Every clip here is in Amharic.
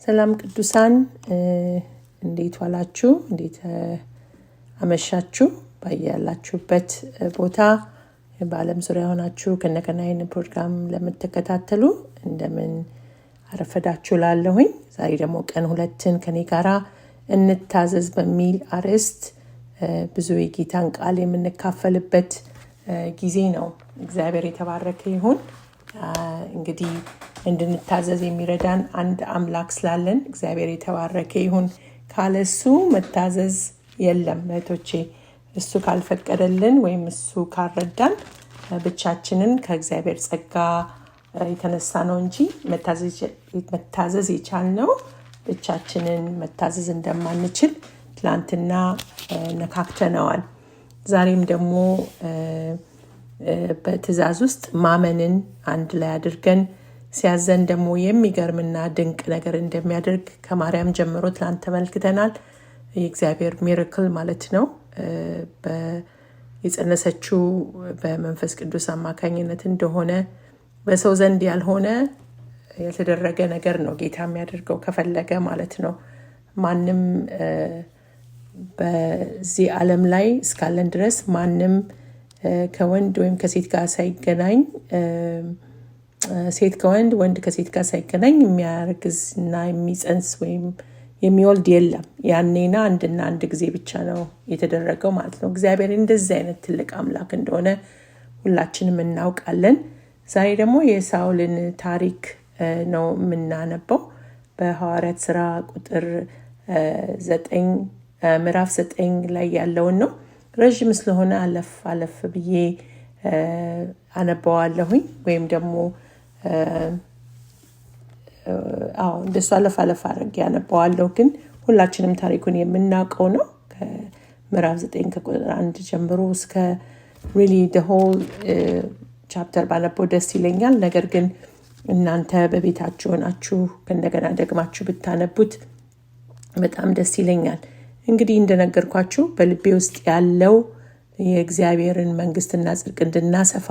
ሰላም ቅዱሳን እንዴት ዋላችሁ? እንዴት አመሻችሁ? ባያላችሁበት ቦታ በዓለም ዙሪያ ሆናችሁ ከነከናይን ፕሮግራም ለምትከታተሉ እንደምን አረፈዳችሁ ላለሁኝ። ዛሬ ደግሞ ቀን 2 ከኔ ጋራ እንታዘዝ በሚል አርዕስት ብዙ የጌታን ቃል የምንካፈልበት ጊዜ ነው። እግዚአብሔር የተባረከ ይሁን። እንግዲህ እንድንታዘዝ የሚረዳን አንድ አምላክ ስላለን እግዚአብሔር የተባረከ ይሁን። ካለሱ መታዘዝ የለም እህቶቼ። እሱ ካልፈቀደልን ወይም እሱ ካልረዳን ከእግዚአብሔር ጸጋ የተነሳ ነው እንጂ መታዘዝ የቻልነው ብቻችንን መታዘዝ እንደማንችል ትላንትና ነካክተነዋል። ዛሬም ደግሞ በትእዛዝ ውስጥ ማመንን አንድ ላይ አድርገን ሲያዘን ደግሞ የሚገርምና ድንቅ ነገር እንደሚያደርግ ከማርያም ጀምሮ ትላንት ተመልክተናል። የእግዚአብሔር ሚራክል ማለት ነው። የጸነሰችው በመንፈስ ቅዱስ አማካኝነት እንደሆነ በሰው ዘንድ ያልሆነ የተደረገ ነገር ነው ጌታ የሚያደርገው ከፈለገ ማለት ነው። ማንም በዚህ ዓለም ላይ እስካለን ድረስ ማንም ከወንድ ወይም ከሴት ጋር ሳይገናኝ ሴት ከወንድ ወንድ ከሴት ጋር ሳይገናኝ የሚያረግዝና የሚጸንስ ወይም የሚወልድ የለም። ያኔና አንድ ጊዜ ብቻ ነው የተደረገው ማለት ነው። እግዚአብሔር እንደዚህ አይነት ትልቅ አምላክ እንደሆነ ሁላችንም እናውቃለን። ዛሬ ደግሞ የሳውልን ታሪክ ነው የምናነበው። በሐዋርያት ሥራ ቁጥር 9 ምዕራፍ 9 ላይ ያለውን ነው። ረጅም ስለሆነ አለፍ ብዬ አነበዋለሁኝ ወይም ደግሞ እንደሱ አለፍ አድርጌ አነበዋለሁ። ግን ሁላችንም ታሪኩን የምናውቀው ነው። ከምዕራፍ 9 ከቁጥር 1 ጀምሮ እስከ really the whole chapter ባነበው ደስ ይለኛል። ነገር ግን እናንተ በቤታችሁ ሆናችሁ እንደገና ደግማችሁ ብታነቡት በጣም ደስ ይለኛል። እንግዲህ እንደነገርኳችሁ በልቤ ውስጥ ያለው የእግዚአብሔርን መንግስትና ጽድቅ እንድናሰፋ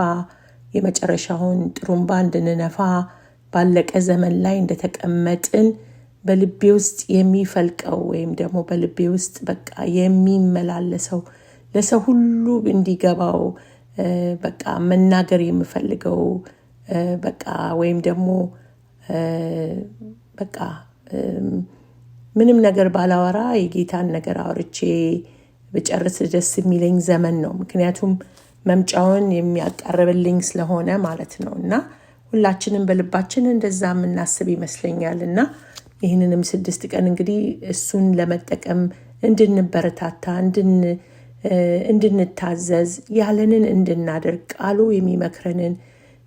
የመጨረሻውን ጥሩምባ እንድንነፋ ባለቀ ዘመን ላይ እንደተቀመጥን በልቤ ውስጥ የሚፈልቀው ወይም ደግሞ በልቤ ውስጥ በቃ የሚመላለሰው ለሰው ሁሉ እንዲገባው በቃ መናገር የምፈልገው በቃ ወይም ደግሞ በቃ ምንም ነገር ባላወራ የጌታን ነገር አውርቼ በጨርስ ደስ የሚለኝ ዘመን ነው። ምክንያቱም መምጫውን የሚያቀርብልኝ ስለሆነ ማለት ነው። እና ሁላችንም በልባችን እንደዛ የምናስብ ይመስለኛልና ይህንንም 6 ቀን እንግዲህ እሱን ለመጠቀም እንድንበረታታ እንድንታዘዝ ያለንን እንድናደርግ ቃሉ የሚመክረንን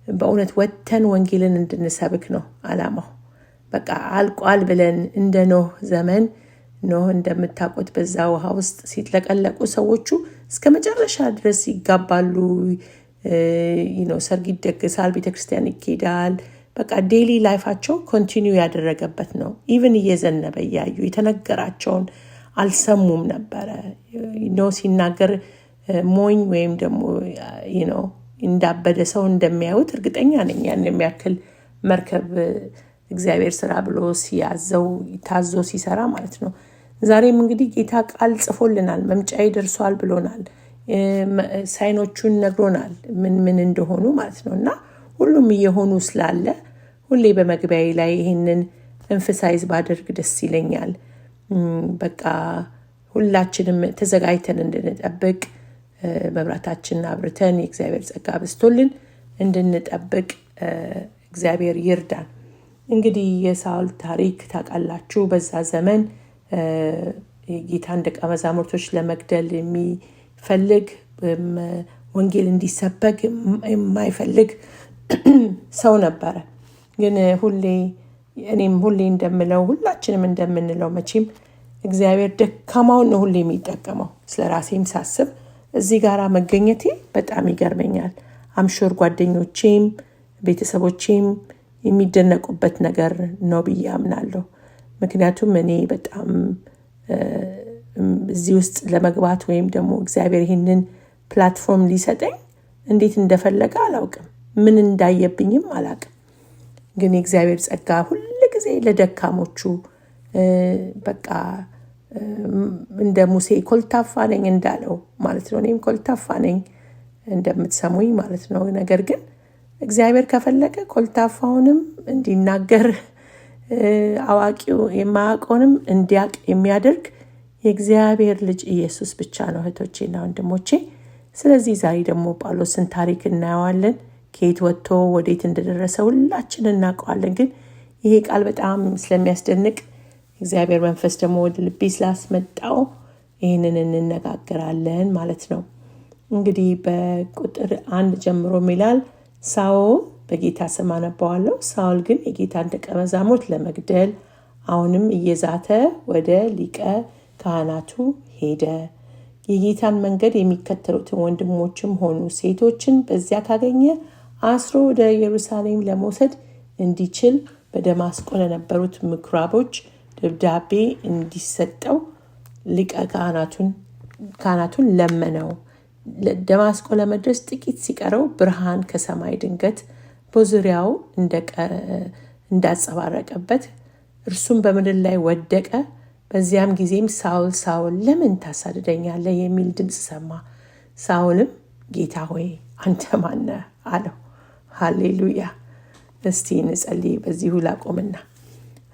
በእውነት ወጥተን ወንጌልን እንድንሰብክ ነው አላማው። በቃ አልቋል ብለን እንደ ኖህ ዘመን ኖህ እንደምታውቁት በዛ ውሃ ውስጥ ሲጥለቀለቁ ሰዎቹ እስከ መጨረሻ ድረስ ይጋባሉ። ሰርግ ይደገሳል፣ ቤተክርስቲያን ይኬዳል። በቃ ዴይሊ ላይፋቸው ኮንቲኒው ያደረገበት ነው። ኢቭን እየዘነበ እያዩ የተነገራቸውን አልሰሙም ነበረ። ኖህ ሲናገር ሞኝ ወይም ደግሞ እንዳበደ ሰው እንደሚያዩት እርግጠኛ ነኝ። ያን የሚያክል መርከብ እግዚአብሔር ስራ ብሎ ሲያዘው ታዞ ሲሰራ ማለት ነው። ዛሬም እንግዲህ ጌታ ቃል ጽፎልናል። መምጫዬ ደርሷል ብሎናል። ሳይኖቹን ነግሮናል ምን እንደሆኑ ማለት ነው። እና ሁሉም እየሆኑ ስላለ ሁሌ በመግቢያዬ ላይ ይህንን ኤምፋሳይዝ ባደርግ ደስ ይለኛል። በቃ ሁላችንም ተዘጋጅተን እንድንጠብቅ መብራታችንን አብርተን የእግዚአብሔር ጸጋ በስቶልን እንድንጠብቅ እግዚአብሔር ይርዳን። እንግዲህ የሳውል ታሪክ ታውቃላችሁ። በዛ ዘመን ጌታን ደቀ መዛሙርቶች ለመግደል የሚፈልግ ወንጌል እንዲሰበክ የማይፈልግ ሰው ነበረ። ግን እኔም ሁሌ እንደምለው ሁላችንም እንደምንለው መቼም እግዚአብሔር ደካማውን ነው ሁሌ የሚጠቀመው። ስለራሴም ሳስብ እዚህ ጋራ መገኘቴ በጣም ይገርመኛል። አምሹር ጓደኞቼም ቤተሰቦቼም የሚደነቁበት ነገር ነው ብዬ አምናለሁ። ምክንያቱም እኔ በጣም እዚህ ውስጥ ለመግባት ወይም ደግሞ እግዚአብሔር ይህንን ፕላትፎርም ሊሰጠኝ እንዴት እንደፈለገ አላውቅም። ምን እንዳየብኝም አላውቅም። ግን የእግዚአብሔር ጸጋ ሁሉ ጊዜ ለደካሞቹ በቃ እንደ ሙሴ ኮልታፋ ነኝ እንዳለው ማለት ነው። እኔም ኮልታፋ ነኝ እንደምትሰሙኝ ማለት ነው። ነገር ግን እግዚአብሔር ከፈለገ ኮልታፋውንም እንዲናገር አዋቂው የማያውቀውንም እንዲያውቅ የሚያደርግ የእግዚአብሔር ልጅ ኢየሱስ ብቻ ነው እህቶቼና ወንድሞቼ። ስለዚህ ዛሬ ደግሞ ጳውሎስን ታሪክ እናየዋለን። ከየት ወጥቶ ወዴት እንደደረሰ ሁላችን እናውቀዋለን። ግን ይሄ ቃል በጣም ስለሚያስደንቅ እግዚአብሔር መንፈስ ደግሞ ወደ ልቤ ስላስመጣው ይህንን እንነጋገራለን ማለት ነው። እንግዲህ በቁጥር 1 ጀምሮ ይላል፣ ሳኦል በጌታ ስም አነባዋለሁ። ሳኦል ግን የጌታን ደቀ መዛሙርት ለመግደል አሁንም እየዛተ ወደ ሊቀ ካህናቱ ሄደ። የጌታን መንገድ የሚከተሉትን ወንድሞችም ሆኑ ሴቶችን በዚያ ካገኘ አስሮ ወደ ኢየሩሳሌም ለመውሰድ እንዲችል በደማስቆ ለነበሩት ምኩራቦች ደብዳቤ እንዲሰጠው ሊቀ ካህናቱን ለመነው። ደማስቆ ለመድረስ ጥቂት ሲቀረው ብርሃን ከሰማይ ድንገት በዙሪያው እንዳጸባረቀበት እርሱም በምድር ላይ ወደቀ። በዚያም ጊዜም ሳውል ሳውል ለምን ታሳድደኛለህ የሚል ድምፅ ሰማ። ሳውልም ጌታ ሆይ አንተ ማነህ አለው። ሃሌሉያ። እስቲ እንጸልይ። በዚሁ ላቆምና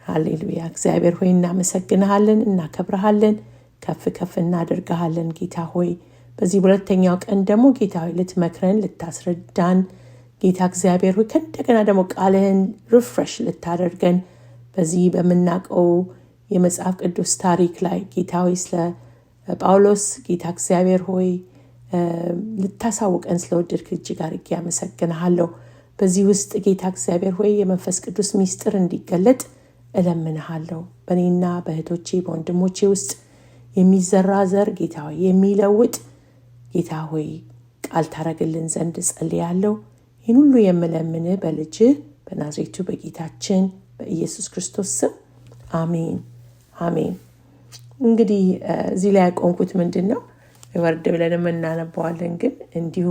ሃሌሉያ። እግዚአብሔር ሆይ እናመሰግንሃለን፣ እናከብረሃለን፣ ከፍ ከፍ እናደርግሃለን። ጌታ ሆይ በዚህ ሁለተኛው ቀን ደግሞ ጌታ ሆይ ልትመክረን ልታስረዳን ጌታ እግዚአብሔር ሆይ ከእንደገና ደግሞ ቃልህን ሪፍሬሽ ልታደርገን በዚህ በምናውቀው የመጽሐፍ ቅዱስ ታሪክ ላይ ጌታ ሆይ ስለ ጳውሎስ ጌታ እግዚአብሔር ሆይ ልታሳውቀን ስለወደድክ እጅግ አድርጌ አመሰግንሃለሁ። በዚህ ውስጥ ጌታ እግዚአብሔር ሆይ የመንፈስ ቅዱስ ሚስጥር እንዲገለጥ እለምንሃለሁ። በእኔና በእህቶቼ በወንድሞቼ ውስጥ የሚዘራ ዘር ጌታ ሆይ የሚለውጥ ጌታ ሆይ ቃል ታረግልን ዘንድ ጸልያለሁ። ይህን ሁሉ የምለምንህ በልጅህ በናዝሬቱ በጌታችን በኢየሱስ ክርስቶስ ስም አሜን አሜን። እንግዲህ እዚህ ላይ ያቆምኩት ምንድን ነው? ወርድ ብለንም እናነባዋለን። ግን እንዲሁ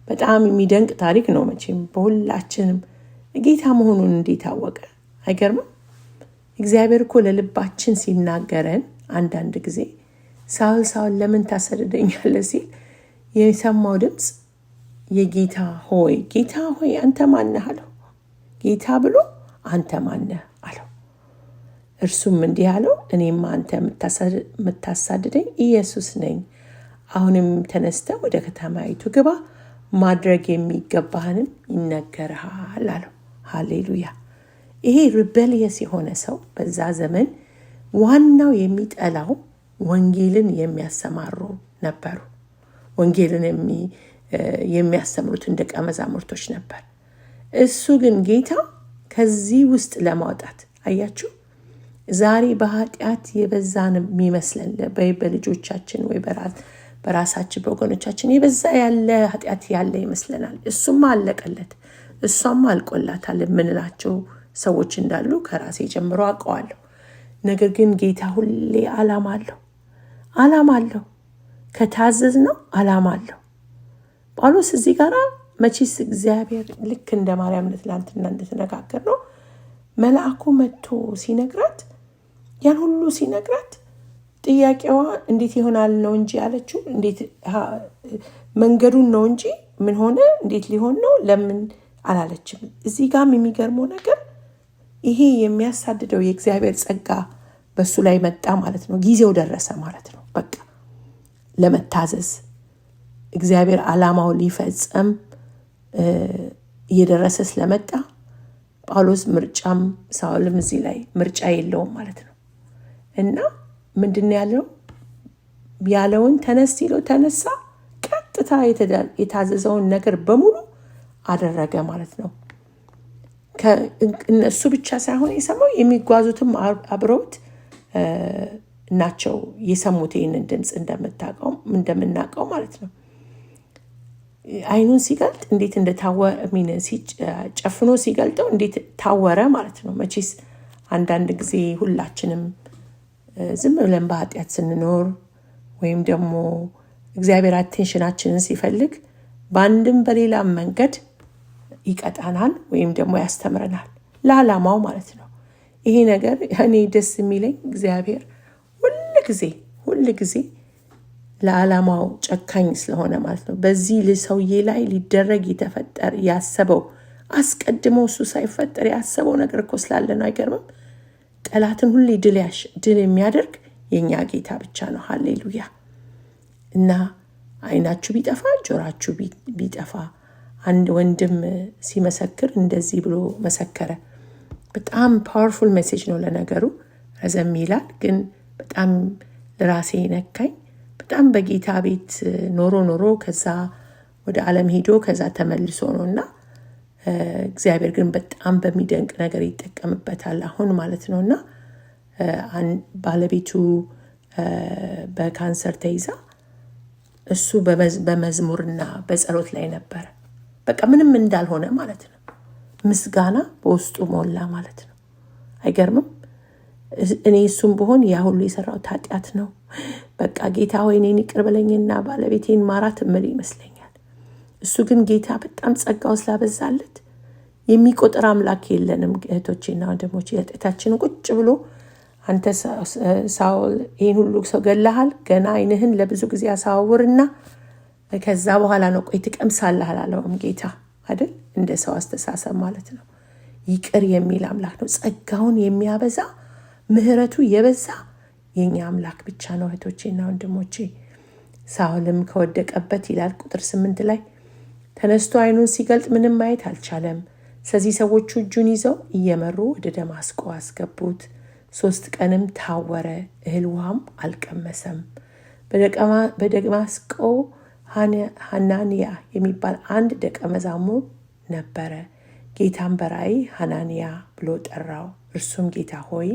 በጣም የሚደንቅ ታሪክ ነው። መቼም በሁላችንም ጌታ መሆኑን እንዴት አወቀ? አይገርምም? እግዚአብሔር እኮ ለልባችን ሲናገረን አንዳንድ ጊዜ ሳውል ሳውል ለምን ታሳድደኛለህ ሲል የሰማው ድምፅ የጌታ ሆይ አንተ ማነህ አለው። ጌታ ብሎ አንተ ማነህ አለው። እርሱም እንዲህ አለው፣ እኔማ አንተ የምታሳድደኝ ኢየሱስ ነኝ። አሁንም ተነስተህ ወደ ከተማይቱ ግባ፣ ማድረግ የሚገባህንም ይነገርሃል አለው። ሃሌሉያ። ይሄ ሪቤሊየስ የሆነ ሰው በዛ ዘመን ዋናው የሚጠላው ወንጌልን የሚያሰማሩ ነበሩ። ወንጌልን የሚያስተምሩትን ደቀ መዛሙርቶች ነበር። እሱ ግን ጌታ ከዚህ ውስጥ ለማውጣት አያችሁ፣ ዛሬ በኃጢአት የበዛን የሚመስለን በልጆቻችን ወይ በራሳችን በወገኖቻችን የበዛ ያለ ኃጢአት ያለ ይመስለናል። እሱም አለቀለት፣ እሷም አልቆላታል የምንላቸው ሰዎች እንዳሉ ከራሴ ጀምሮ አውቀዋለሁ። ነገር ግን ጌታ ሁሌ ዓላማ አለው። ከታዘዝ ነው ዓላማ አለው። ጳውሎስ እዚህ ጋር መቼስ እግዚአብሔር ልክ እንደ ማርያም ትላንትና እንደተነጋገር ነው መልአኩ መጥቶ ሲነግራት ያን ሁሉ ሲነግራት ጥያቄዋ እንዴት ይሆናል ነው እንጂ ያለችው እንዴት መንገዱን ነው እንጂ ምን ሆነ እንዴት ሊሆን ነው ለምን አላለችም። እዚህ ጋርም የሚገርመው ነገር ይሄ የሚያሳድደው የእግዚአብሔር ጸጋ በሱ ላይ መጣ ማለት ነው። ጊዜው ደረሰ ማለት ነው። በቃ ለመታዘዝ እግዚአብሔር ዓላማው ሊፈጸም እየደረሰ ስለመጣ ጳውሎስ ምርጫም ሳውልም እዚህ ላይ ምርጫ የለውም ማለት ነው። እና ምንድን ያለውን ተነስ ሲለው ተነሳ፣ ቀጥታ የታዘዘውን ነገር በሙሉ አደረገ ማለት ነው። እነሱ ብቻ ሳይሆን የሰማው የሚጓዙትም አብረውት ናቸው የሰሙት ይህንን ድምፅ እንደምናውቀው ማለት ነው። አይኑን ሲገልጥ እንዴት ጨፍኖ ሲገልጠው እንዴት ታወረ ማለት ነው። መቼስ አንዳንድ ጊዜ ሁላችንም ዝም ብለን በኃጢአት ስንኖር ወይም ደግሞ እግዚአብሔር አቴንሽናችንን ሲፈልግ በአንድም በሌላም መንገድ ይቀጣናል ወይም ደግሞ ያስተምረናል ለዓላማው ማለት ነው። ይሄ ነገር እኔ ደስ የሚለኝ እግዚአብሔር ሁል ጊዜ ለዓላማው ጨካኝ ስለሆነ ማለት ነው። በዚህ ሰውዬ ላይ ሊደረግ የተፈጠረ ያሰበው አስቀድሞ እሱ ሳይፈጠር ያሰበው ነገር እኮ ስላለ ነው። አይገርምም? ጠላትን ሁሌ ድል የሚያደርግ የኛ ጌታ ብቻ ነው። ሃሌሉያ። እና አይናችሁ ቢጠፋ ጆራችሁ ቢጠፋ አንድ ወንድም ሲመሰክር እንደዚህ ብሎ መሰከረ። በጣም ፓወርፉል ሜሴጅ ነው ለነገሩ፣ ረዘም ይላል ግን በጣም ለራሴ ነካኝ። በጣም በጌታ ቤት ኖሮ ከዛ ወደ ዓለም ሄዶ ከዛ ተመልሶ ነውና እግዚአብሔር ግን በጣም በሚደንቅ ነገር ይጠቀምበታል አሁን ማለት ነውና ባለቤቱ በካንሰር ተይዛ እሱ በመዝሙርና በጸሎት ላይ ነበር። በቃ ምንም እንዳልሆነ ማለት ነው። ምስጋና በውስጡ ሞላ ማለት ነው። አይገርምም? እኔ እሱም ብሆን ያ ሁሉ የሰራው ኃጢአት ነው፣ በቃ ጌታ ሆይ እኔን ይቅር በለኝና ባለቤቴን ማራት እምል ይመስለኛል። እሱ ግን ጌታ በጣም ጸጋው ስላበዛለት የሚቆጥር አምላክ የለንም። እህቶቼና ወንድሞቼ ኃጢአታችንን ቁጭ ብሎ አንተ ሳውል ይህን ሁሉ ሰው ገለሃል፣ ገና አይንህን ለብዙ ጊዜ አሳውርና ከዛ በኋላ ነው ቆይ ትቀምሳለህ አላለውም ጌታ አይደል? እንደ ሰው አስተሳሰብ ማለት ነው። ይቅር የሚል አምላክ ነው። ጸጋውን የሚያበዛ ምህረቱ የበዛ የኛ አምላክ ብቻ ነው። እህቶቼና ወንድሞቼ ሳውልም ከወደቀበት ይላል ቁጥር 8 ላይ ተነስቶ አይኑን ሲገልጥ ምንም ማየት አልቻለም። ስለዚህ ሰዎቹ እጁን ይዘው እየመሩ ወደ ደማስቆ አስገቡት። 3 ቀንም ታወረ፣ እህል ውሃም አልቀመሰም። በደማስቆ ሐናንያ የሚባል አንድ ደቀ መዛሙር ነበረ። ጌታም በራእይ ሐናንያ ብሎ ጠራው። እርሱም ጌታ ሆይ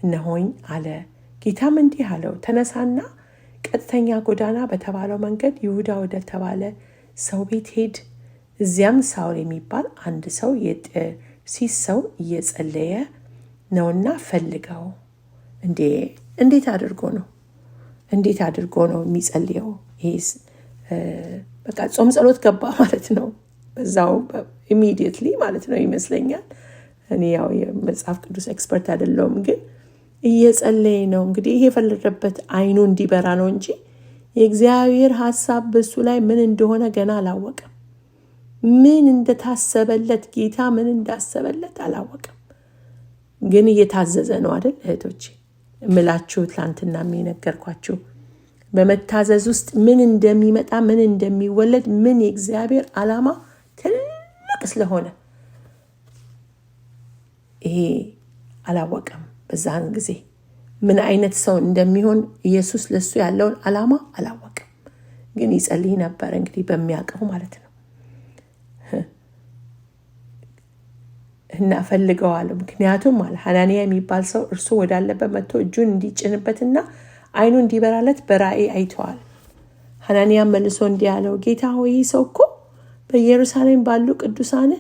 እነሆኝ አለ። ጌታም እንዲህ አለው፣ ተነሳና ቀጥተኛ ጎዳና በተባለው መንገድ ይሁዳ ወደ ተባለ ሰው ቤት ሄድ። እዚያም ሳውል የሚባል አንድ ሰው የጠርሲስ ሰው እየጸለየ ነውና ፈልገው። እንዴት አድርጎ ነው የሚጸልየው? ይሄስ በቃ ጾም ጸሎት ገባ ማለት ነው። በዛው ኢሚዲየትሊ ማለት ነው ይመስለኛል። እኔ ያው የመጽሐፍ ቅዱስ ኤክስፐርት አይደለሁም፣ ግን እየጸለየ ነው። እንግዲህ ይሄ የፈለገበት አይኑ እንዲበራ ነው እንጂ የእግዚአብሔር ሐሳብ በሱ ላይ ምን እንደሆነ ገና አላወቀም። ምን እንደታሰበለት ጌታ ምን እንዳሰበለት አላወቀም። ግን እየታዘዘ ነው አይደል እህቶቼ? እምላችሁ ትላንትና የሚነገርኳችሁ በመታዘዝ ውስጥ ምን እንደሚመጣ ምን እንደሚወለድ ምን የእግዚአብሔር ዓላማ ትልቅ ስለሆነ ይሄ አላወቀም። በዛን ጊዜ ምን አይነት ሰው እንደሚሆን ኢየሱስ ለሱ ያለውን ዓላማ አላወቀም። ግን ይጸልይ ነበር እንግዲህ በሚያውቀው ማለት ነው። እና ፈልገዋል። ምክንያቱም ሐናንያ የሚባል ሰው እርሱ ወዳለበት መጥቶ እጁን እንዲጭንበትና አይኑ እንዲበራለት በራእይ አይተዋል። ሐናንያ መልሶ እንዲህ አለው፣ ጌታ ሆይ ሰው እኮ በኢየሩሳሌም ባሉ ቅዱሳን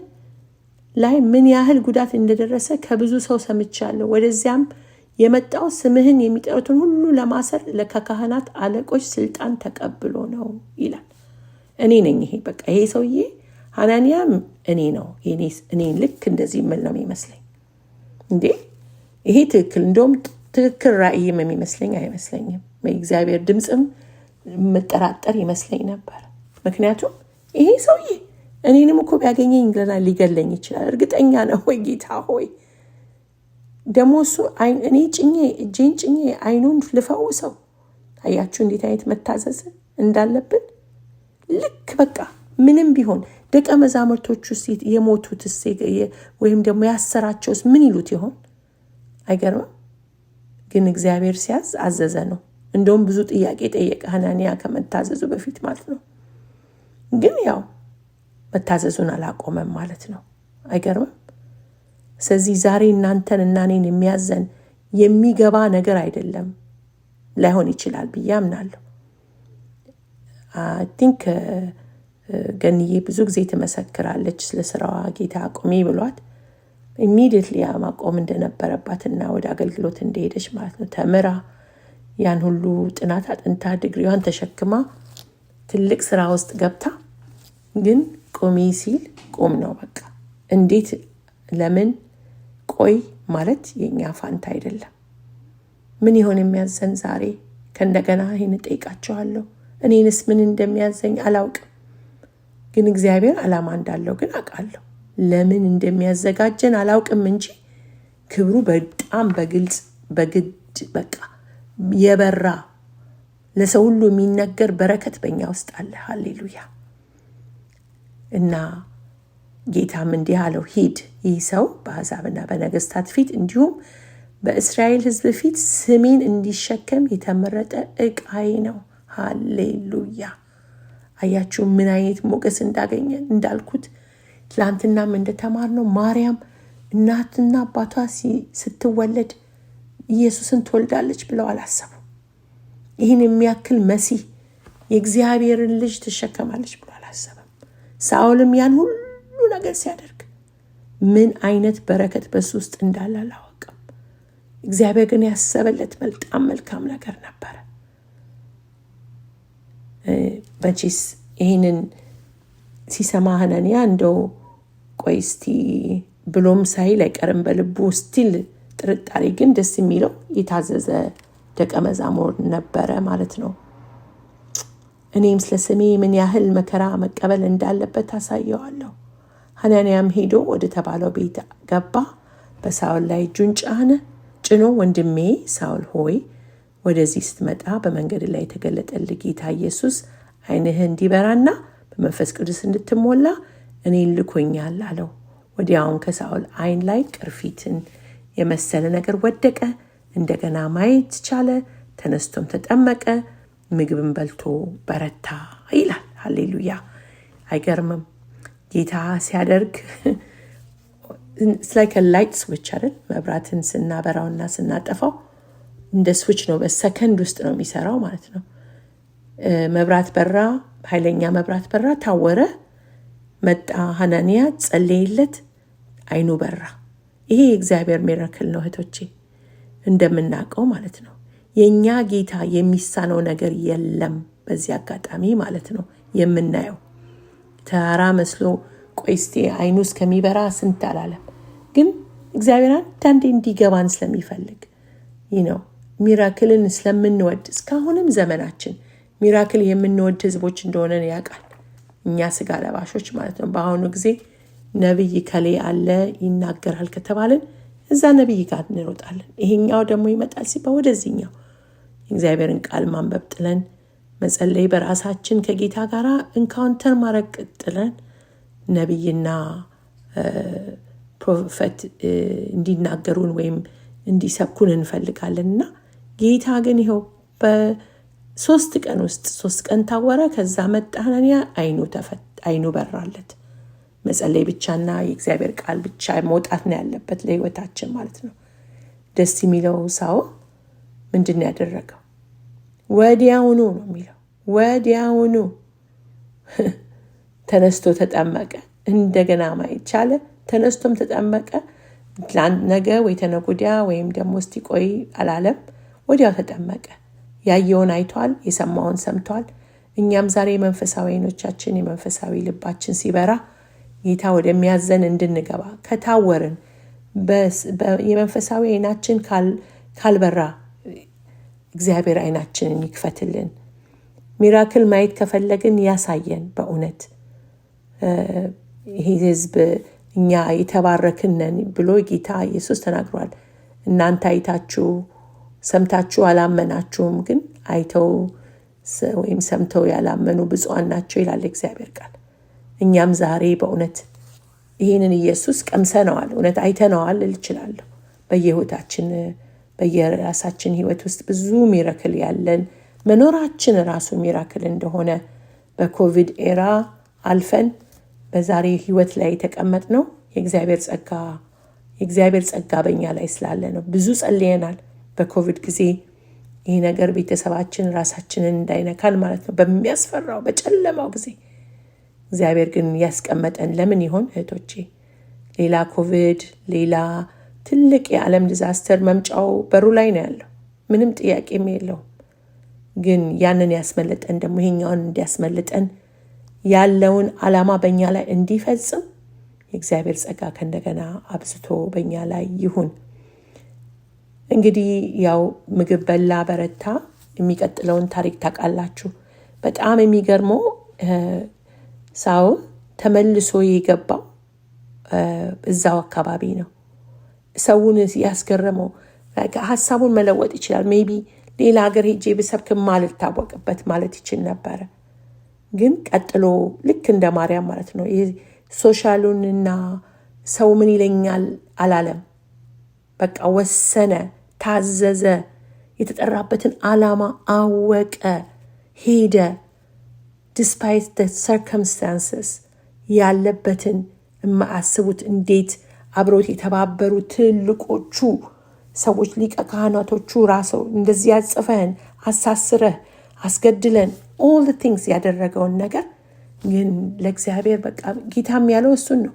ላይ ምን ያህል ጉዳት እንደደረሰ ከብዙ ሰው ሰምቻለሁ። ወደዚያም የመጣው ስምህን የሚጠሩትን ሁሉ ለማሰር ከካህናት አለቆች ስልጣን ተቀብሎ ነው ይላል። እኔ ነኝ ይሄ በቃ ይሄ ሰውዬ ሐናንያ እኔ ነው። እኔ ልክ እንደዚህ ምን ነው የሚመስለኝ እንዴ? ይሄ ትክክል እንደውም ትክክል ራእይም የሚመስለኝ አይመስለኝም። እግዚአብሔር ድምጽም መጠራጠር ይመስለኝ ነበር። ምክንያቱም ይሄ ሰውዬ እኔንም እኮ ቢያገኘኝ ገና ሊገለኝ ይችላል። እርግጠኛ ነው ወይ ጌታ ሆይ? ደግሞ እሱ እኔ እጄን ጭኜ አይኑን ልፈውሰው። አያችሁ እንዴት አይነት መታዘዝ እንዳለብን። ልክ በቃ ምንም ቢሆን ደቀ መዛሙርቶቹ የሞቱት ወይም ደግሞ ያሰራቸውስ ምን ይሉት ይሆን? አይገርምም? ግን እግዚአብሔር ሲያዝ አዘዘ ነው። እንደውም ብዙ ጥያቄ ጠየቀ ሐናንያ ከመታዘዙ በፊት ማለት ነው። ግን ያው መታዘዙን አላቆመም ማለት ነው። አይገርምም? ስለዚህ ዛሬ እናንተን እና እኔን የሚያዘን የሚገባ ነገር አይደለም። ላይሆን ይችላል ብዬ አምናለሁ። አይ ቲንክ ገንዬ ብዙ ጊዜ ትመሰክራለች ስለ ስራዋ ጌታ አቁሚ ብሏት ኢሚዲየትሊ ማቆም እንደነበረባትና ወደ አገልግሎት እንደሄደች ማለት ነው። ተምራ ያን ሁሉ ጥናት አጥንታ ዲግሪዋን ተሸክማ ትልቅ ስራ ውስጥ ገብታ ግን ቆሚ ሲል ቆም ነው በቃ። እንዴት ለምን ቆይ ማለት የኛ ፋንታ አይደለም። ምን ይሆን የሚያዘን ዛሬ? ከእንደገና ይህን እጠይቃቸዋለሁ። እኔንስ ምን እንደሚያዘኝ አላውቅም፣ ግን እግዚአብሔር ዓላማ እንዳለው ግን አውቃለሁ። ለምን እንደሚያዘጋጀን አላውቅም እንጂ ክብሩ በጣም በግልጽ በግድ በቃ የበራ ለሰው ሁሉ የሚነገር በረከት በእኛ ውስጥ አለ። ሃሌሉያ። እና ጌታም እንዲህ አለው፣ ሂድ፣ ይህ ሰው በአሕዛብና በነገስታት ፊት እንዲሁም በእስራኤል ሕዝብ ፊት ስሜን እንዲሸከም የተመረጠ ዕቃዬ ነው። ሃሌሉያ። አያችሁ ምን አይነት ሞገስ እንዳገኘን። እንዳልኩት ትላንትናም እንደተማርነው ማርያም እናትና አባቷ ስትወለድ ኢየሱስን ትወልዳለች ብለው አላሰቡ። ይህን የሚያክል መሲህ የእግዚአብሔርን ልጅ ትሸከማለች ብሎ አላሰበም። ሳኦልም ያን ሁሉ ነገር ሲያደርግ ምን አይነት በረከት በሱ ውስጥ እንዳለ አላወቀም። እግዚአብሔር ግን ያሰበለት በጣም መልካም ነገር ነበረ። መቼስ ይህንን ሲሰማ ሐናንያ እንደው ቆይ እስቲ ብሎም ሳይል አይቀርም በልቡ ስቲል ጥርጣሬ። ግን ደስ የሚለው የታዘዘ ደቀ መዛሙር ነበረ ማለት ነው። እኔም ስለ ስሜ ምን ያህል መከራ መቀበል እንዳለበት አሳየዋለሁ። ሐናንያም ሄዶ ወደ ተባለው ቤት ገባ፣ በሳውል ላይ እጁን ጭኖ ወንድሜ ሳውል ሆይ ወደዚህ ስትመጣ በመንገድ ላይ የተገለጠልህ ጌታ ኢየሱስ ዓይንህ እንዲበራና በመንፈስ ቅዱስ እንድትሞላ እኔን ልኮኛል አለው። ወዲያውን ከሳውል ዓይን ላይ ቅርፊትን የመሰለ ነገር ወደቀ። እንደገና ማየት ቻለ። ተነስቶም ተጠመቀ፣ ምግብን በልቶ በረታ ይላል። ሃሌሉያ። አይገርምም? ጌታ ሲያደርግ like a light switch አይደል? መብራትን ስናበራውና ስናጠፋው እንደ ስዊች ነው። በሰከንድ ውስጥ ነው የሚሰራው ማለት ነው። መብራት በራ፣ ኃይለኛ መብራት በራ፣ ታወረ፣ መጣ ሐናንያ፣ ጸለየለት፣ ዓይኑ በራ። ይሄ የእግዚአብሔር ሚራክል ነው እህቶቼ፣ እንደምናውቀው ማለት ነው። የኛ ጌታ የሚሳነው ነገር የለም። በዚህ አጋጣሚ ማለት ነው የምናየው ተራ መስሎ ቆይ እስቲ ዓይኑ እስከሚበራ ስንት አላለም። ግን እግዚአብሔር አንዳንዴ እንዲገባን ስለሚፈልግ ነው። ሚራክልን ስለምንወድ እስካሁንም ዘመናችን ሚራክል የምንወድ ህዝቦች እንደሆነ ያውቃል። እኛ ስጋ ለባሾች ማለት ነው። በአሁኑ ጊዜ ነብይ ከሌ አለ ይናገራል ከተባልን እዛ ነብይ ጋር እንሮጣለን። ይሄኛው ደግሞ ይመጣል ሲባል ወደዚህኛው እግዚአብሔርን ቃል ማንበብ ጥለን መጸለይ፣ በራሳችን ከጌታ ጋር ኢንካውንተር ማድረግ ጥለን ነብይና ፕሮፌት እንዲናገሩን ወይም እንዲሰብኩን እንፈልጋለንና ጌታ ግን ይኸው በሶስት ቀን ውስጥ 3 ቀን ታወረ። ከዛ መጣ ሐናንያ፣ ዓይኑ በራለት። መጸለይ ብቻና የእግዚአብሔር ቃል ብቻ መውጣት ነው ያለበት ለህይወታችን ማለት ነው። ደስ የሚለው ሳው ምንድን ነው ያደረገው? ወዲያውኑ ነው የሚለው፣ ወዲያውኑ ተነስቶ ተጠመቀ። እንደገና ማየት ቻለ። ተነስቶም ተጠመቀ። ነገ ወይ ተነገ ወዲያ ወይም ደግሞ እስቲ ቆይ አላለም። ወዲያው ተጠመቀ። ያየውን አይቷል፣ የሰማውን ሰምቷል። እኛም ዛሬ መንፈሳዊ ዓይኖቻችን የመንፈሳዊ ልባችን ሲበራ ጌታ ወደሚያዘን እንድንገባ ከታወርን የመንፈሳዊ ዓይናችን ካልበራ እግዚአብሔር ዓይናችንን ይክፈትልን። ሚራክል ማየት ከፈለግን ያሳየን። በእውነት ይሄ ህዝብ እኛ የተባረክነን ብሎ ጌታ ኢየሱስ ተናግሯል። እናንተ አይታችሁ ሰምታችሁ አላመናችሁም፣ ግን አይተው ወይም ሰምተው ያላመኑ ብፁዓን ናቸው ይላል እግዚአብሔር ቃል። እኛም ዛሬ በእውነት ይህንን ኢየሱስ ቀምሰነዋል፣ እውነት አይተነዋል እልችላለሁ። በየህይወታችን በየራሳችን ህይወት ውስጥ ብዙ ሚራክል ያለን መኖራችን ራሱ ሚራክል እንደሆነ በኮቪድ ኤራ አልፈን በዛሬ ህይወት ላይ የተቀመጥ ነው የእግዚአብሔር ጸጋ በእኛ ላይ ስላለ ነው። ብዙ ጸልየናል በኮቪድ ጊዜ ይህ ነገር ቤተሰባችን ራሳችንን እንዳይነካን ማለት ነው። በሚያስፈራው በጨለማው ጊዜ እግዚአብሔር ግን ያስቀመጠን ለምን ይሆን እህቶቼ? ሌላ ኮቪድ፣ ሌላ ትልቅ የዓለም ዲዛስተር መምጫው በሩ ላይ ነው ያለው፣ ምንም ጥያቄም የለውም። ግን ያንን ያስመለጠን ደግሞ ይሄኛውን እንዲያስመልጠን ያለውን ዓላማ በእኛ ላይ እንዲፈጽም የእግዚአብሔር ጸጋ ከእንደገና አብዝቶ በእኛ ላይ ይሁን። እንግዲህ ያው ምግብ በላ በረታ። የሚቀጥለውን ታሪክ ታውቃላችሁ። በጣም የሚገርመው ሳውል ተመልሶ የገባው እዛው አካባቢ ነው። ሰውን ያስገረመው ሀሳቡን መለወጥ ይችላል። ሜቢ ሌላ ሀገር ሄጄ ብሰብክ ማልታወቅበት ማለት ይችል ነበረ። ግን ቀጥሎ ልክ እንደ ማርያም ማለት ነው ሶሻሉንና ሰው ምን ይለኛል አላለም። በቃ ወሰነ፣ ታዘዘ፣ የተጠራበትን ዓላማ አወቀ፣ ሄደ። ዲስፓይት the circumstances ያለበትን የማያስቡት እንዴት አብሮት የተባበሩ ትልቆቹ ሰዎች ሊቀ ካህናቶቹ ራሰው እንደዚህ ያጽፈን አሳስረህ አስገድለን all the things ያደረገውን ነገር ግን ለእግዚአብሔር በቃ ጌታም ያለው እሱን ነው።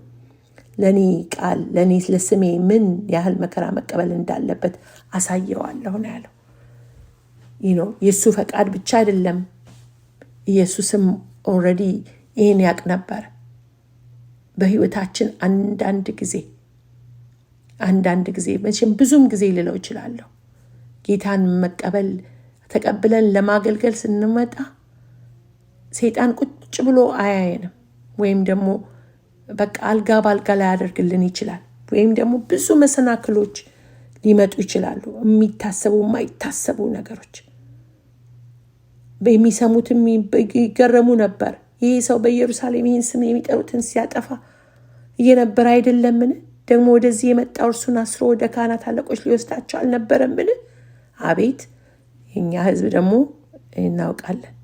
ለኔ ቃል ለኔ ለስሜ ምን ያህል መከራ መቀበል እንዳለበት አሳየዋለሁ ነው ያለው። የሱ ፈቃድ ብቻ አይደለም። ኢየሱስም ኦልሬዲ ይሄን ያቅ ነበር። በህይወታችን አንዳንድ ጊዜ መቼም ብዙም ጊዜ ልለው እችላለሁ ጌታን ተቀብለን ለማገልገል ስንመጣ ሰይጣን ቁጭ ብሎ አያየንም። ወይም ደግሞ በቃ አልጋ ባልጋ ላይ ያደርግልን ይችላል። ወይም ደግሞ ብዙ መሰናክሎች ሊመጡ ይችላሉ። የሚታሰቡ የማይታሰቡ ነገሮች። የሚሰሙትም ይገረሙ ነበር። ይህ ሰው በኢየሩሳሌም ይህን ስም የሚጠሩትን ሲያጠፋ እየነበረ አይደለምን? ደግሞ ወደዚህ የመጣው እርሱን አስሮ ወደ ካህናት አለቆች ሊወስዳቸው አልነበረምን? አቤት የኛ ህዝብ ደግሞ እናውቃለን።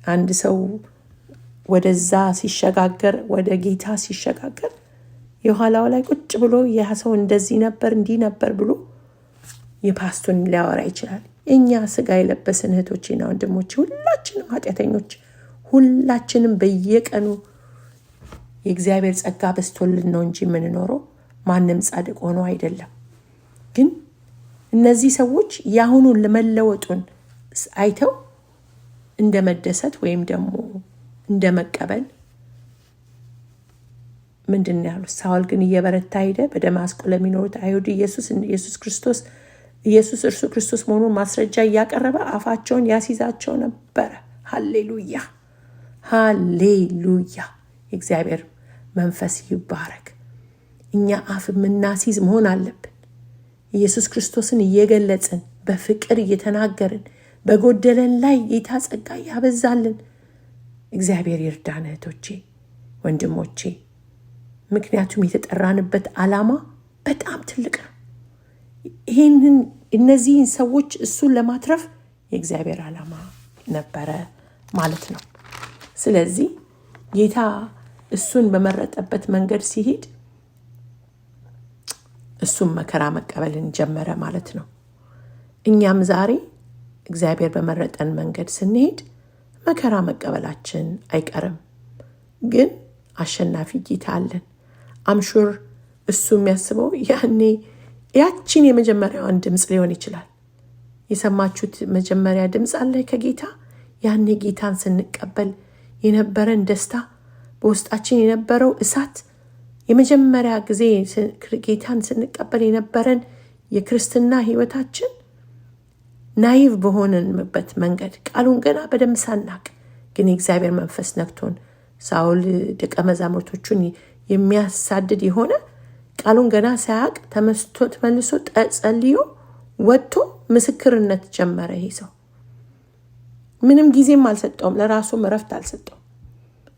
አንድ ሰው ወደዛ ሲሸጋገር ወደ ጌታ ሲሸጋገር የኋላው ላይ ቁጭ ብሎ ያ ሰው እንደዚህ ነበር እንዲህ ነበር ብሎ የፓስቱን ሊያወራ ይችላል። እኛ ስጋ የለበስን እህቶቼና ወንድሞቼ ሁላችንም ኃጢአተኞች፣ ሁላችንም በየቀኑ የእግዚአብሔር ጸጋ በስቶልን ነው እንጂ የምንኖረው ማንም ጻድቅ ሆኖ አይደለም። ግን እነዚህ ሰዎች ያሁኑን ለመለወጡን አይተው እንደ መደሰት ወይም ደግሞ እንደ መቀበል ምንድን ነው ያሉት? ሳውል ግን እየበረታ ሄደ። በደማስቆ ለሚኖሩት አይሁድ ኢየሱስ እርሱ ክርስቶስ መሆኑን ማስረጃ እያቀረበ አፋቸውን ያስይዛቸው ነበረ። ሃሌሉያ ሃሌሉያ! የእግዚአብሔር መንፈስ ይባረክ። እኛ አፍ የምናስይዝ መሆን አለብን። ኢየሱስ ክርስቶስን እየገለጽን በፍቅር እየተናገርን በጎደለን ላይ ጌታ ጸጋ ያበዛልን። እግዚአብሔር ይርዳን እህቶቼ ወንድሞቼ። ምክንያቱም የተጠራንበት ዓላማ በጣም ትልቅ ነው። እነዚህን ሰዎች እሱን ለማትረፍ የእግዚአብሔር ዓላማ ነበረ ማለት ነው። ስለዚህ ጌታ እሱን በመረጠበት መንገድ ሲሄድ እሱም መከራ መቀበልን ጀመረ ማለት ነው። እኛም ዛሬ እግዚአብሔር በመረጠን መንገድ ስንሄድ መከራ መቀበላችን አይቀርም። ግን አሸናፊ ጌታ አለን። አምሹር እሱ የሚያስበው ያቺን የመጀመሪያዋን ድምፅ ሊሆን ይችላል። የሰማችሁት መጀመሪያ ድምፅ አለ ከጌታ። ያኔ ጌታን ስንቀበል የነበረን ደስታ፣ በውስጣችን የነበረው እሳት፣ የመጀመሪያ ጊዜ ጌታን ስንቀበል የነበረን የክርስትና ህይወታችን ናይቭ በሆነንበት መንገድ ቃሉን ገና በደንብ ሳናቅ ግን የእግዚአብሔር መንፈስ ነክቶን ሳውል ደቀ መዛሙርቶቹን የሚያሳድድ የሆነ ቃሉን ገና ሳያቅ ተመልሶ ጸልዮ ወጥቶ ምስክርነት ጀመረ። ይሄ ሰው ምንም ጊዜም አልሰጠውም፣ ለራሱም እረፍት አልሰጠውም።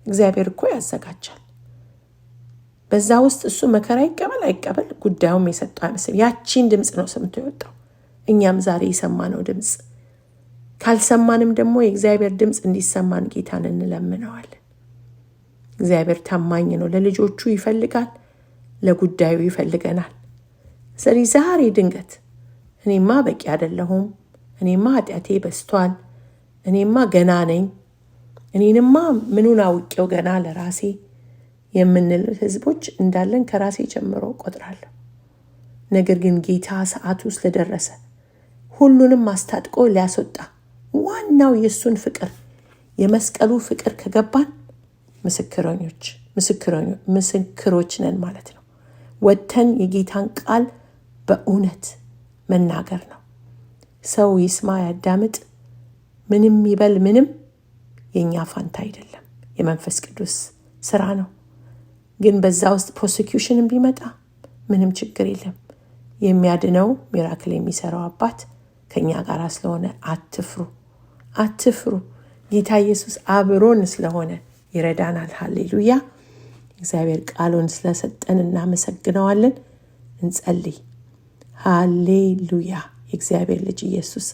እግዚአብሔር እኮ ያዘጋጃል። በዛ ውስጥ እሱ መከራ ይቀበል አይቀበል ጉዳዩም የሰጠው አይመስልም። ያቺን ድምፅ ነው ሰምቶ የወጣው። እኛም ዛሬ የሰማነው ድምፅ ካልሰማንም ደግሞ የእግዚአብሔር ድምፅ እንዲሰማን ጌታን እንለምነዋለን። እግዚአብሔር ታማኝ ነው። ለልጆቹ ይፈልጋል፣ ለጉዳዩ ይፈልገናል። ስለዚህ ዛሬ ድንገት እኔማ በቂ አይደለሁም፣ እኔማ ኃጢአቴ በስቷል፣ እኔማ ገና ነኝ፣ እኔንማ ምኑን አውቄው ገና ለራሴ የምንል ህዝቦች እንዳለን ከራሴ ጀምሮ ቆጥራለሁ። ነገር ግን ጌታ ሰዓቱ ስለደረሰ ሁሉንም አስታጥቆ ሊያስወጣ ዋናው የሱን ፍቅር የመስቀሉ ፍቅር ከገባን ምስክሮች ነን ማለት ነው። ወጥተን የጌታን ቃል በእውነት መናገር ነው። ሰው ይስማ ያዳምጥ፣ ምንም ይበል ምንም የኛ ፋንታ አይደለም፣ የመንፈስ ቅዱስ ስራ ነው። ግን በዛ ውስጥ ፕሮሲኪዩሽን ቢመጣ ምንም ችግር የለም። የሚያድነው ሚራክል የሚሰራው አባት ከኛ ጋር ስለሆነ አትፍሩ። ጌታ ኢየሱስ አብሮን ስለሆነ ይረዳናል። ሃሌሉያ። እግዚአብሔር ቃሉን ስለሰጠን እናመሰግነዋለን። እንጸልይ። ሃሌሉያ። የእግዚአብሔር ልጅ ኢየሱስ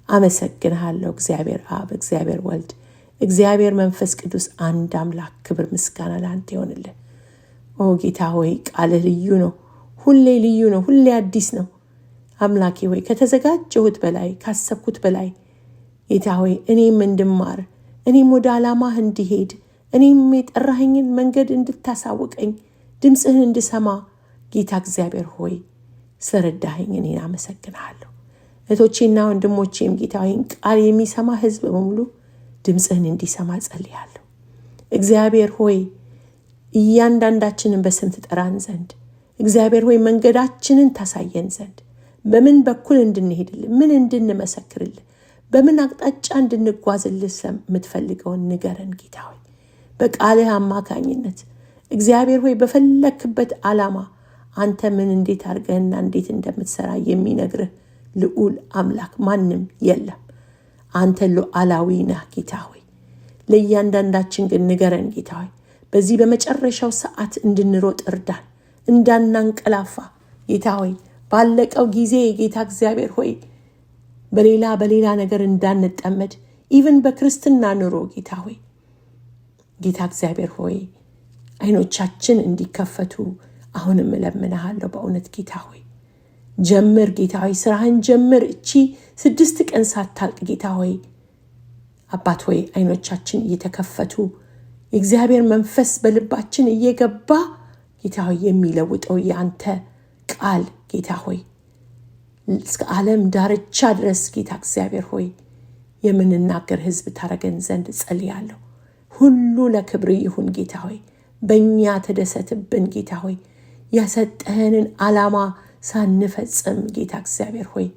አመሰግንሃለሁ። እግዚአብሔር አብ፣ እግዚአብሔር ወልድ፣ እግዚአብሔር መንፈስ ቅዱስ አንድ አምላክ፣ ክብር ምስጋና ለአንተ ይሆንልን። ኦ ጌታ ሆይ ቃልህ ልዩ ነው፣ ሁሌ ልዩ ነው፣ ሁሌ አዲስ ነው። አምላኬ ሆይ ከተዘጋጀሁት በላይ ካሰብኩት በላይ ጌታ ሆይ እኔም እንድማር፣ እኔም ወደ ዓላማህ እንዲሄድ፣ እኔም የጠራኸኝን መንገድ እንድታሳውቀኝ፣ ድምፅህን እንድሰማ ጌታ እግዚአብሔር ሆይ ስለረዳኸኝ እኔን አመሰግንሃለሁ። እህቶቼና ወንድሞቼም ጌታ ሆይ ቃል የሚሰማ ህዝብ በሙሉ ድምፅህን እንዲሰማ ጸልያለሁ። እግዚአብሔር ሆይ እያንዳንዳችንን በስም ትጠራን ዘንድ፣ እግዚአብሔር ሆይ መንገዳችንን ታሳየን ዘንድ፣ በምን በኩል እንድንሄድልህ፣ ምን እንድንመሰክርልህ፣ በምን አቅጣጫ እንድንጓዝልህ የምትፈልገውን ንገረን ጌታ ሆይ። በቃልህ አማካኝነት እግዚአብሔር ሆይ በፈለክበት ዓላማ አንተ ምን እንዴት አድርገህና እንዴት እንደምትሰራ የሚነግርህ ልዑል አምላክ ማንም የለም። አንተ ሉዓላዊ ነህ ጌታ ሆይ። ለእያንዳንዳችን ግን ንገረን ጌታ ሆይ። በዚህ በመጨረሻው ሰዓት እንድንሮጥ እርዳን፣ እንዳናንቀላፋ ጌታ ሆይ። ባለቀው ጊዜ ጌታ እግዚአብሔር ሆይ በሌላ ነገር እንዳንጠመድ፣ ኢቭን በክርስትና ኑሮ ጌታ ሆይ ጌታ እግዚአብሔር ሆይ አይኖቻችን እንዲከፈቱ አሁንም እለምንሃለሁ። በእውነት ጌታ ሆይ ጀምር ጌታ ሆይ፣ ስራህን ጀምር። እቺ 6 ቀን ሳታልቅ ጌታ ሆይ አባት ሆይ አይኖቻችን እየተከፈቱ የእግዚአብሔር መንፈስ በልባችን እየገባ ጌታ ሆይ የሚለውጠው ያንተ ቃል ጌታ ሆይ እስከ ዓለም ዳርቻ ድረስ ጌታ እግዚአብሔር ሆይ የምንናገር ህዝብ ታረገን ዘንድ ጸልያለሁ። ሁሉ ለክብር ይሁን ጌታ ሆይ። በእኛ ተደሰትብን ጌታ ሆይ። ያሰጠህንን ዓላማ ሳንፈጽም ጌታ እግዚአብሔር ሆይ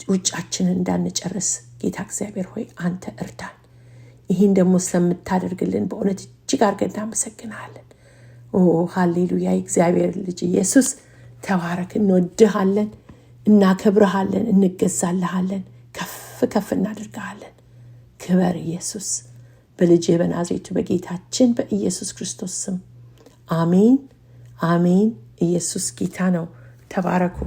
ሩጫችንን እንዳንጨርስ ጌታ እግዚአብሔር ሆይ አንተ እርዳን። ይህን ደግሞ ስለምታደርግልን በእውነት እጅግ አድርገን እናመሰግንሃለን። ኦ ሃሌሉያ። እግዚአብሔር ልጅ ኢየሱስ ተባረክ። እንወድሃለን፣ እናከብርሃለን፣ እንገዛልሃለን፣ ከፍ እናደርግሃለን። ክበር ኢየሱስ። በልጅ በናዝሬቱ በጌታችን በኢየሱስ ክርስቶስ ስም አሜን አሜን። ኢየሱስ ጌታ ነው። ተባረኩ።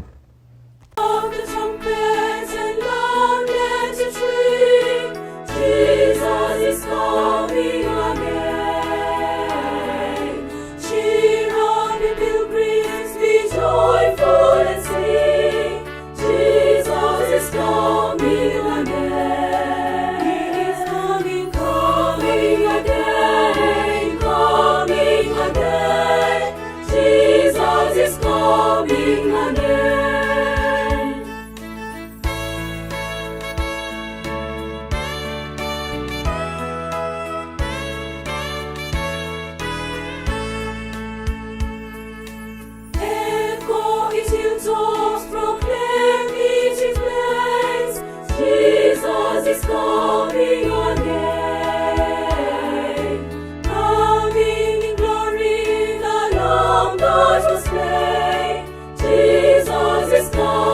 Jesus is gone.